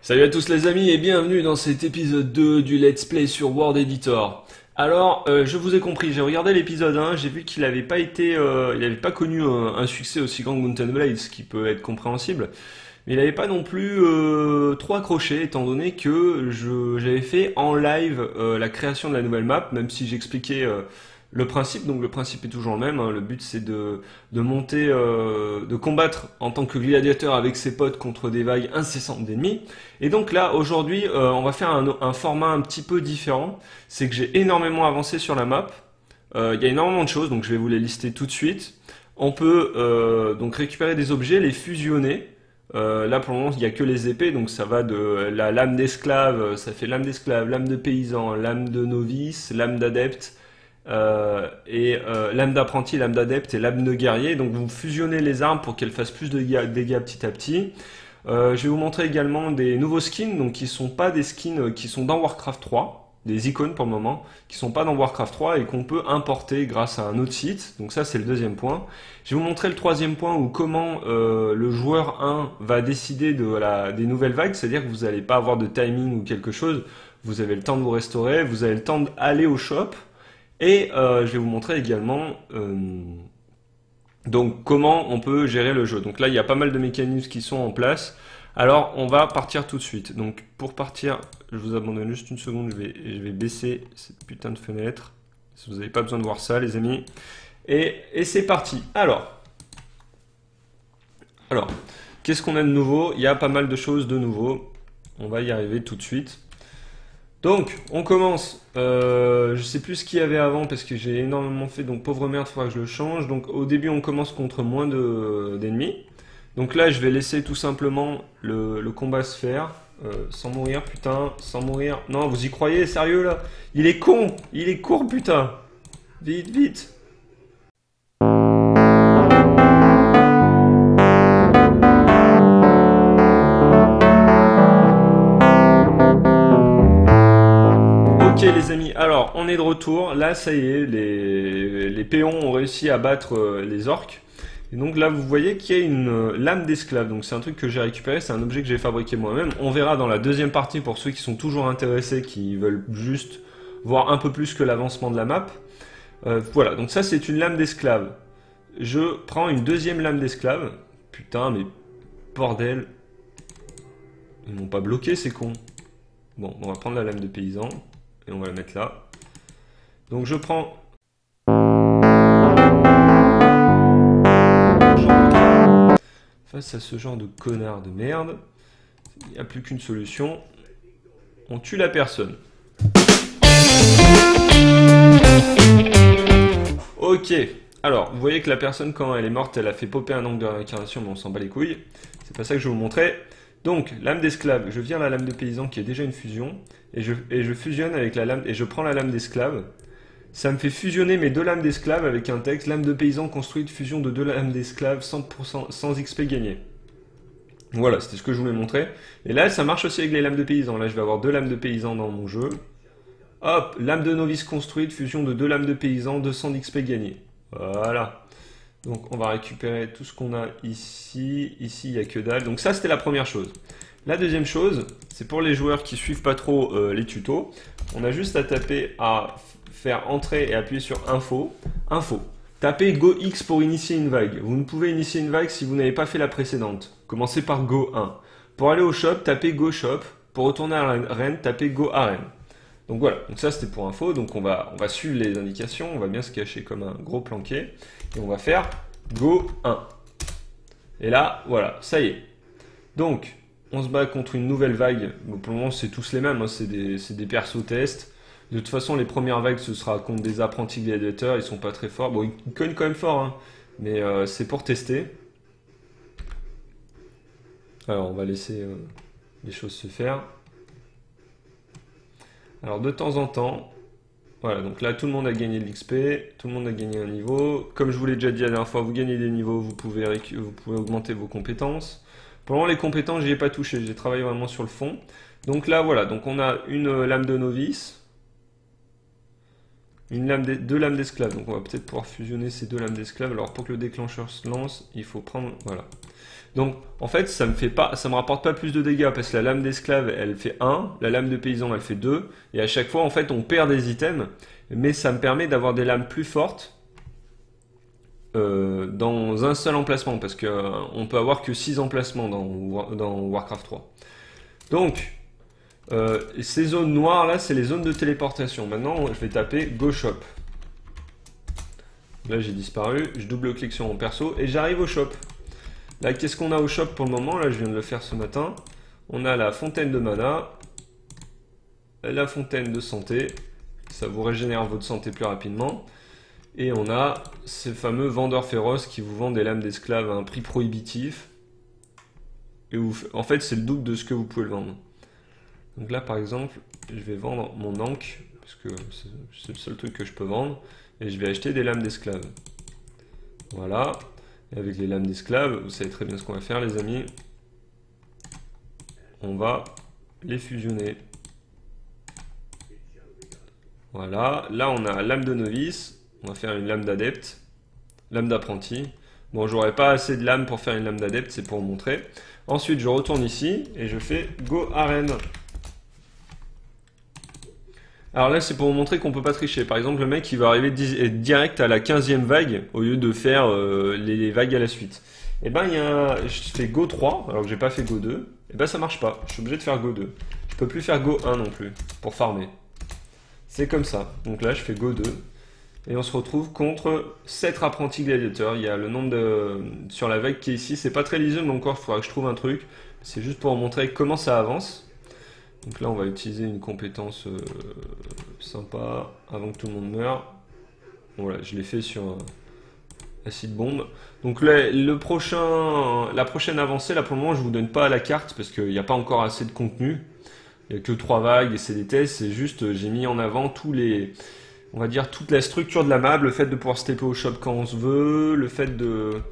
Salut à tous les amis et bienvenue dans cet épisode 2 du Let's Play sur World Editor. Alors, je vous ai compris, j'ai regardé l'épisode 1, j'ai vu qu'il n'avait pas été, il n'avait pas connu un succès aussi grand que Mountain Blade, ce qui peut être compréhensible. Mais il n'avait pas non plus trop accroché, étant donné que j'avais fait en live la création de la nouvelle map, même si j'expliquais le principe. Donc le principe est toujours le même, hein. Le but c'est de monter, de combattre en tant que gladiateur avec ses potes contre des vagues incessantes d'ennemis. Et donc là, aujourd'hui, on va faire un format un petit peu différent. C'est que j'ai énormément avancé sur la map. Il y a énormément de choses, donc je vais vous les lister tout de suite. On peut donc récupérer des objets, les fusionner. Là pour le moment il n'y a que les épées, donc ça va de la lame d'esclave, ça fait lame d'esclave, lame de paysan, lame de novice, lame d'adepte, lame d'apprenti, lame d'adepte et lame de guerrier. Donc vous fusionnez les armes pour qu'elles fassent plus de dégâts petit à petit. Je vais vous montrer également des nouveaux skins, donc qui sont pas des skins qui sont dans Warcraft 3. Des icônes pour le moment, qui sont pas dans Warcraft 3 et qu'on peut importer grâce à un autre site. Donc ça c'est le deuxième point. Je vais vous montrer le troisième point où comment le joueur 1 va décider des nouvelles vagues, c'est-à-dire que vous n'allez pas avoir de timing ou quelque chose, vous avez le temps de vous restaurer, vous avez le temps d'aller au shop, et je vais vous montrer également donc comment on peut gérer le jeu. Donc là il y a pas mal de mécanismes qui sont en place. Alors, on va partir tout de suite. Donc, pour partir, je vous abandonne juste une seconde, je vais baisser cette putain de fenêtre. Si vous n'avez pas besoin de voir ça, les amis. Et c'est parti. Alors, qu'est-ce qu'on a de nouveau? Il y a pas mal de choses de nouveau. On va y arriver tout de suite. Donc, on commence. Je sais plus ce qu'il y avait avant parce que j'ai énormément fait. Donc, pauvre merde, il faudra que je le change. Donc, au début, on commence contre moins d'ennemis. Donc là, je vais laisser tout simplement le combat se faire. Sans mourir, putain, sans mourir. Non, vous y croyez, sérieux là? Il est con, il est court, putain. Vite, vite. Ok les amis, alors on est de retour. Là, ça y est, les péons ont réussi à battre les orques. Et donc là vous voyez qu'il y a une lame d'esclave, donc c'est un truc que j'ai récupéré, c'est un objet que j'ai fabriqué moi-même. On verra dans la deuxième partie pour ceux qui sont toujours intéressés, qui veulent juste voir un peu plus que l'avancement de la map. Voilà, donc ça c'est une lame d'esclave. Je prends une deuxième lame d'esclave. Putain mais bordel. Ils m'ont pas bloqué ces cons. Bon, on va prendre la lame de paysan et on va la mettre là. Donc je prends... Face à ce genre de connard de merde, il n'y a plus qu'une solution, on tue la personne. Ok, alors vous voyez que la personne quand elle est morte, elle a fait popper un angle de réincarnation, mais on s'en bat les couilles. C'est pas ça que je vais vous montrer. Donc, lame d'esclave, je viens à la lame de paysan qui est déjà une fusion, et je fusionne avec la lame, et je prends la lame d'esclave. Ça me fait fusionner mes deux lames d'esclave avec un texte, lame de paysan construite, fusion de deux lames d'esclave, 100% sans XP gagné. Voilà, c'était ce que je voulais montrer. Et là, ça marche aussi avec les lames de paysan. Là, je vais avoir deux lames de paysan dans mon jeu. Hop, lame de novice construite, fusion de deux lames de paysan, 200 d'XP gagné. Voilà. Donc, on va récupérer tout ce qu'on a ici. Ici, il n'y a que dalle. Donc ça, c'était la première chose. La deuxième chose, c'est pour les joueurs qui suivent pas trop les tutos. On a juste à taper à... faire entrer et appuyer sur info. Info. Tapez Go X pour initier une vague. Vous ne pouvez initier une vague si vous n'avez pas fait la précédente. Commencez par Go 1. Pour aller au shop, tapez Go Shop. Pour retourner à l'arène, tapez Go Arène. Donc voilà, donc ça c'était pour info. Donc on va suivre les indications. On va bien se cacher comme un gros planqué. Et on va faire Go 1. Et là, voilà, ça y est. Donc, on se bat contre une nouvelle vague. Bon, pour le moment, c'est tous les mêmes. Hein. C'est des persos tests. De toute façon, les premières vagues, ce sera contre des apprentis gladiateurs, ils sont pas très forts. Bon, ils cognent quand même fort, hein, mais c'est pour tester. Alors, on va laisser les choses se faire. Alors, de temps en temps, voilà, donc là, tout le monde a gagné de l'XP, tout le monde a gagné un niveau. Comme je vous l'ai déjà dit la dernière fois, vous gagnez des niveaux, vous pouvez augmenter vos compétences. Pour le moment, les compétences, j'y ai pas touché, j'ai travaillé vraiment sur le fond. Donc là, voilà, donc on a une lame de novice. deux lames d'esclaves. Donc on va peut-être pouvoir fusionner ces deux lames d'esclaves. Alors pour que le déclencheur se lance, il faut prendre... Voilà. Donc en fait, ça me rapporte pas plus de dégâts parce que la lame d'esclave, elle fait 1, la lame de paysan, elle fait 2. Et à chaque fois, en fait, on perd des items. Mais ça me permet d'avoir des lames plus fortes dans un seul emplacement. Parce qu'on peut avoir que 6 emplacements dans Warcraft 3. Donc... ces zones noires là, c'est les zones de téléportation. Maintenant, je vais taper Go Shop. Là, j'ai disparu. Je double-clique sur mon perso et j'arrive au shop. Là, qu'est-ce qu'on a au shop pour le moment? Là, je viens de le faire ce matin. On a la fontaine de mana, la fontaine de santé. Ça vous régénère votre santé plus rapidement. Et on a ces fameux vendeurs féroces qui vous vendent des lames d'esclaves à un prix prohibitif. Et en fait, c'est le double de ce que vous pouvez le vendre. Donc là, par exemple, je vais vendre mon ankh, parce que c'est le seul truc que je peux vendre, et je vais acheter des lames d'esclaves. Voilà. Et avec les lames d'esclaves, vous savez très bien ce qu'on va faire, les amis. On va les fusionner. Voilà. Là, on a lame de novice. On va faire une lame d'adepte. Lame d'apprenti. Bon, j'aurais pas assez de lames pour faire une lame d'adepte, c'est pour vous montrer. Ensuite, je retourne ici, et je fais Go Arène. Alors là, c'est pour vous montrer qu'on peut pas tricher. Par exemple, le mec, il va arriver direct à la 15e vague au lieu de faire les vagues à la suite. Et ben, je fais Go 3, alors que j'ai pas fait Go 2. Et ben, ça marche pas. Je suis obligé de faire Go 2. Je peux plus faire Go 1 non plus pour farmer. C'est comme ça. Donc là, je fais Go 2. Et on se retrouve contre 7 apprentis gladiateurs. Il y a le nombre sur la vague qui est ici. C'est pas très lisible encore, il faudra que je trouve un truc. C'est juste pour vous montrer comment ça avance. Donc là, on va utiliser une compétence sympa avant que tout le monde meure. Voilà, je l'ai fait sur acide bombe. Donc là, la prochaine avancée, là pour le moment, je vous donne pas la carte parce qu'il n'y a pas encore assez de contenu. Il n'y a que 3 vagues et c'est des tests. C'est juste, j'ai mis en avant on va dire toute la structure de la map, le fait de pouvoir se TP au shop quand on se veut, le fait de...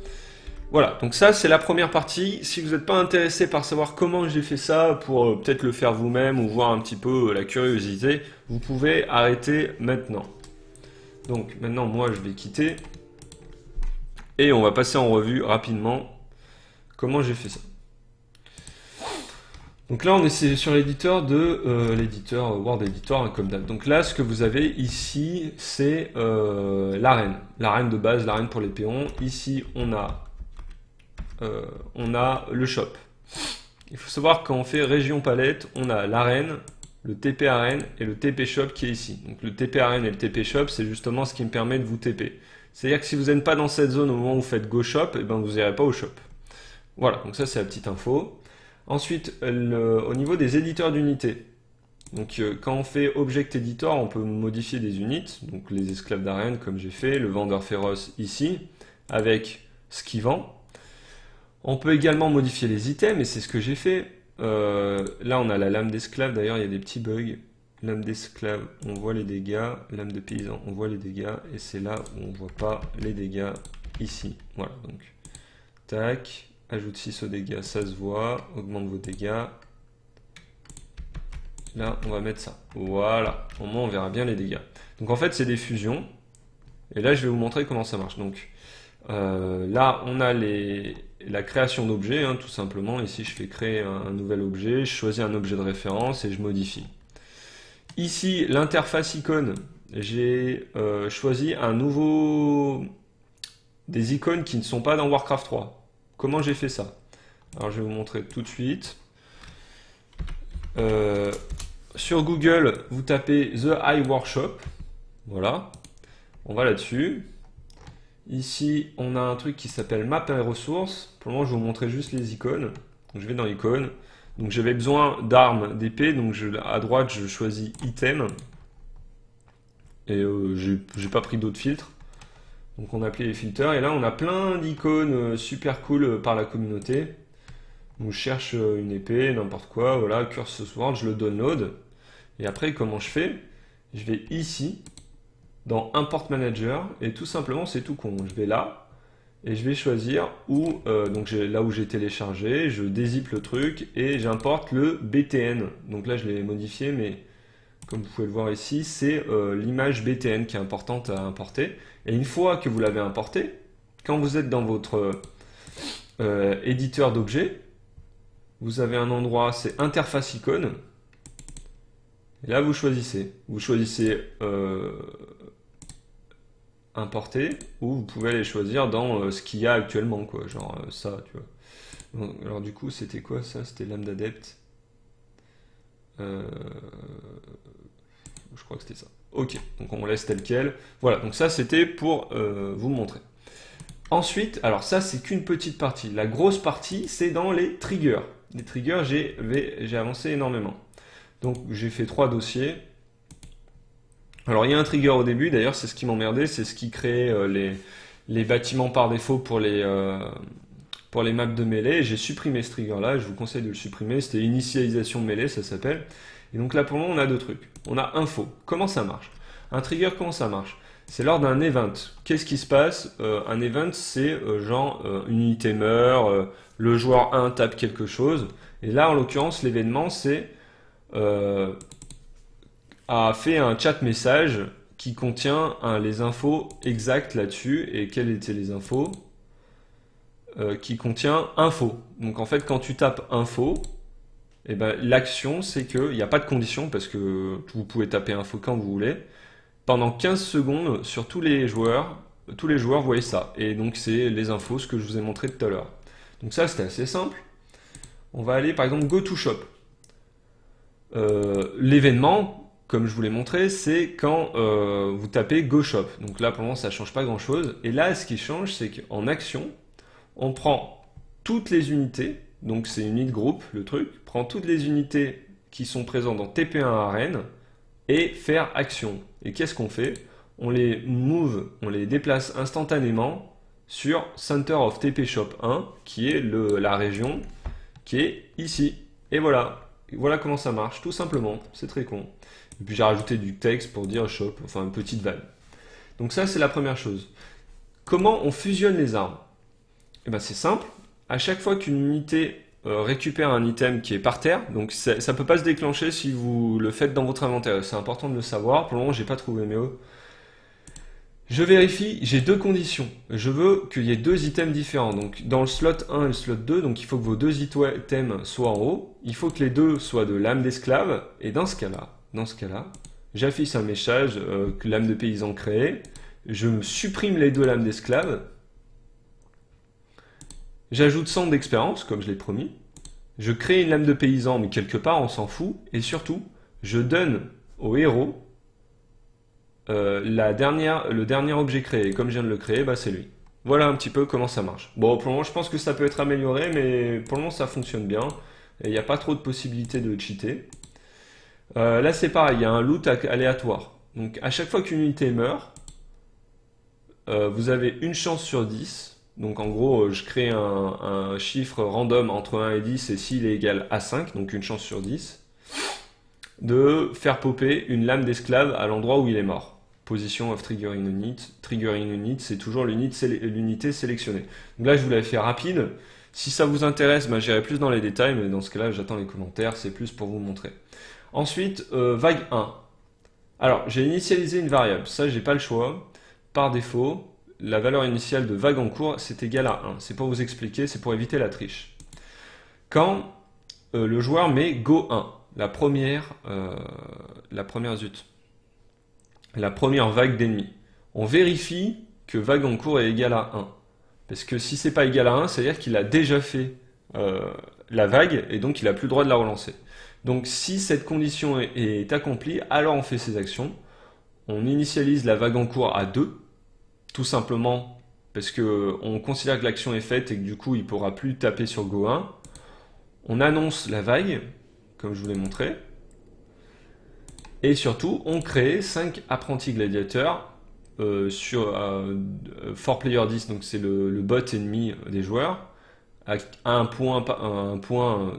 Voilà, donc ça c'est la première partie. Si vous n'êtes pas intéressé par savoir comment j'ai fait ça, pour peut-être le faire vous-même ou voir un petit peu la curiosité, vous pouvez arrêter maintenant. Donc maintenant moi je vais quitter et on va passer en revue rapidement comment j'ai fait ça. Donc là on est sur l'éditeur l'éditeur World Editor hein, comme d'hab. Donc là ce que vous avez ici c'est l'arène de base, l'arène pour les péons. Ici on a le shop. Il faut savoir que quand on fait région palette, on a l'arène, le TP arène et le TP shop qui est ici. Donc le TP arène et le TP shop, c'est justement ce qui me permet de vous TP. C'est-à-dire que si vous n'êtes pas dans cette zone au moment où vous faites go shop, et ben vous n'irez pas au shop. Voilà, donc ça c'est la petite info. Ensuite, au niveau des éditeurs d'unités. Donc quand on fait Object Editor, on peut modifier des unités. Donc les esclaves d'arène comme j'ai fait, le vendeur féroce ici, avec ce qu'il vend. On peut également modifier les items, et c'est ce que j'ai fait. Là, on a la lame d'esclave. D'ailleurs, il y a des petits bugs. Lame d'esclave, on voit les dégâts. Lame de paysan, on voit les dégâts. Et c'est là où on ne voit pas les dégâts, ici. Voilà, donc, tac. Ajoute 6 aux dégâts, ça se voit. Augmente vos dégâts. Là, on va mettre ça. Voilà, au moins, on verra bien les dégâts. Donc, en fait, c'est des fusions. Et là, je vais vous montrer comment ça marche. Donc, là, on a la création d'objets, hein, tout simplement. Ici, je fais créer un nouvel objet, je choisis un objet de référence et je modifie. Ici, l'interface icône, j'ai choisi des icônes qui ne sont pas dans Warcraft 3. Comment j'ai fait ça? Alors, je vais vous montrer tout de suite. Sur Google, vous tapez The High Workshop. Voilà. On va là-dessus. Ici, on a un truc qui s'appelle Map et ressources. Pour le moment, je vais vous montrer juste les icônes. Donc, je vais dans icônes. Donc, j'avais besoin d'armes, d'épée. Donc, à droite, je choisis item. Et j'ai pas pris d'autres filtres. Donc, on a appelé les filters. Et là, on a plein d'icônes super cool par la communauté. Donc, je cherche une épée, n'importe quoi. Voilà, Curse Sword, je le download. Et après, comment je fais? Je vais ici, dans Import Manager, et tout simplement, c'est tout con. Je vais là, et je vais choisir donc là où j'ai téléchargé, je dézippe le truc, et j'importe le BTN. Donc là, je l'ai modifié, mais comme vous pouvez le voir ici, c'est l'image BTN qui est importante à importer. Et une fois que vous l'avez importée, quand vous êtes dans votre éditeur d'objets, vous avez un endroit, c'est interface icône. Et là, vous choisissez. Vous choisissez importer, ou vous pouvez aller choisir dans ce qu'il y a actuellement, quoi. Genre ça, tu vois. Bon, alors du coup, c'était quoi ça? C'était lambda depth. Je crois que c'était ça. Ok, donc on laisse tel quel. Voilà, donc ça c'était pour vous montrer. Ensuite, alors ça c'est qu'une petite partie. La grosse partie c'est dans les triggers. Les triggers, j'ai avancé énormément. Donc j'ai fait 3 dossiers. Alors il y a un trigger au début, d'ailleurs c'est ce qui m'emmerdait, c'est ce qui crée les bâtiments par défaut pour les maps de mêlée. J'ai supprimé ce trigger là, je vous conseille de le supprimer, c'était initialisation mêlée ça s'appelle. Et donc là pour le moment on a deux trucs. On a info, comment ça marche? Un trigger, comment ça marche? C'est lors d'un event. Qu'est-ce qui se passe? Un event c'est genre une unité meurt, le joueur 1 tape quelque chose. Et là en l'occurrence l'événement c'est a fait un chat message qui contient les infos exactes là-dessus. Et quelles étaient les infos? Qui contient info. Donc en fait quand tu tapes info, eh ben, l'action c'est qu'il n'y a pas de condition parce que vous pouvez taper info quand vous voulez. Pendant 15 secondes sur tous les joueurs voient ça. Et donc c'est les infos, ce que je vous ai montré tout à l'heure. Donc ça c'était assez simple. On va aller par exemple go to shop. L'événement, comme je vous l'ai montré, c'est quand vous tapez go shop. Donc là pour le moment ça ne change pas grand chose. Et là ce qui change c'est qu'en action, on prend toutes les unités. Donc c'est unit group le truc, prend toutes les unités qui sont présentes dans TP1 arène et faire action. Et qu'est-ce qu'on fait? On les move, on les déplace instantanément sur Center of TP Shop 1, qui est la région qui est ici. Et voilà, voilà comment ça marche, tout simplement, c'est très con. Et puis j'ai rajouté du texte pour dire shop, enfin une petite vanne. Donc ça c'est la première chose. Comment on fusionne les armes? Eh ben, c'est simple. À chaque fois qu'une unité récupère un item qui est par terre, donc ça ne peut pas se déclencher si vous le faites dans votre inventaire. C'est important de le savoir. Pour le moment, j'ai pas trouvé mieux. Je vérifie, j'ai deux conditions. Je veux qu'il y ait deux items différents. Donc dans le slot 1 et le slot 2, donc il faut que vos deux items soient en haut. Il faut que les deux soient de lame d'esclave. Et dans ce cas-là, j'affiche un message que lame de paysan créée. Je supprime les deux lames d'esclave. J'ajoute 100 d'expérience, comme je l'ai promis. Je crée une lame de paysan, mais quelque part, on s'en fout. Et surtout, je donne au héros le dernier objet créé. Et comme je viens de le créer, bah, c'est lui. Voilà un petit peu comment ça marche. Bon, pour le moment, je pense que ça peut être amélioré, mais pour le moment, ça fonctionne bien. Et il n'y a pas trop de possibilités de cheater. Là, c'est pareil, il y a un loot aléatoire. Donc, à chaque fois qu'une unité meurt, vous avez une chance sur 10. Donc en gros, je crée un chiffre random entre 1 et 10 et s'il est égal à 5, donc une chance sur 10, de faire popper une lame d'esclave à l'endroit où il est mort. Position of triggering unit. Triggering unit, c'est toujours l'unité sélectionnée. Donc là, je vous l'avais fait rapide. Si ça vous intéresse, bah, j'irai plus dans les détails, mais dans ce cas-là, j'attends les commentaires, c'est plus pour vous montrer. Ensuite, vague 1. Alors, j'ai initialisé une variable, ça, j'ai pas le choix. Par défaut, la valeur initiale de vague en cours, c'est égal à 1. C'est pour vous expliquer, c'est pour éviter la triche. Quand le joueur met go 1, la première vague d'ennemis, on vérifie que vague en cours est égal à 1. Parce que si c'est pas égal à 1, c'est-à-dire qu'il a déjà fait la vague et donc il n'a plus le droit de la relancer. Donc si cette condition est accomplie, alors on fait ses actions. On initialise la vague en cours à 2. Tout simplement parce qu'on considère que l'action est faite et que du coup il ne pourra plus taper sur Go 1. On annonce la vague, comme je vous l'ai montré. Et surtout, on crée 5 apprentis gladiateurs sur 4 player 10, donc c'est le bot ennemi des joueurs, à un point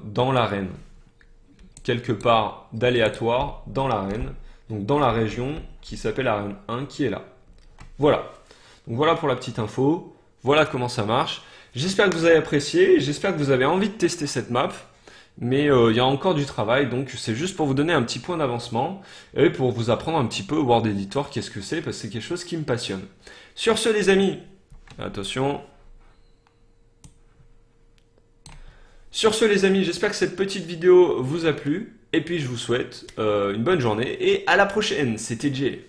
dans l'arène. Quelque part d'aléatoire dans l'arène, donc dans la région qui s'appelle arène 1 qui est là. Voilà. Donc voilà pour la petite info, voilà comment ça marche. J'espère que vous avez apprécié, j'espère que vous avez envie de tester cette map. mais il y a encore du travail, donc c'est juste pour vous donner un petit point d'avancement et pour vous apprendre un petit peu Word Editor, qu'est-ce que c'est, parce que c'est quelque chose qui me passionne. Sur ce les amis, attention. Sur ce les amis, j'espère que cette petite vidéo vous a plu, et puis je vous souhaite une bonne journée, et à la prochaine, c'était Jay.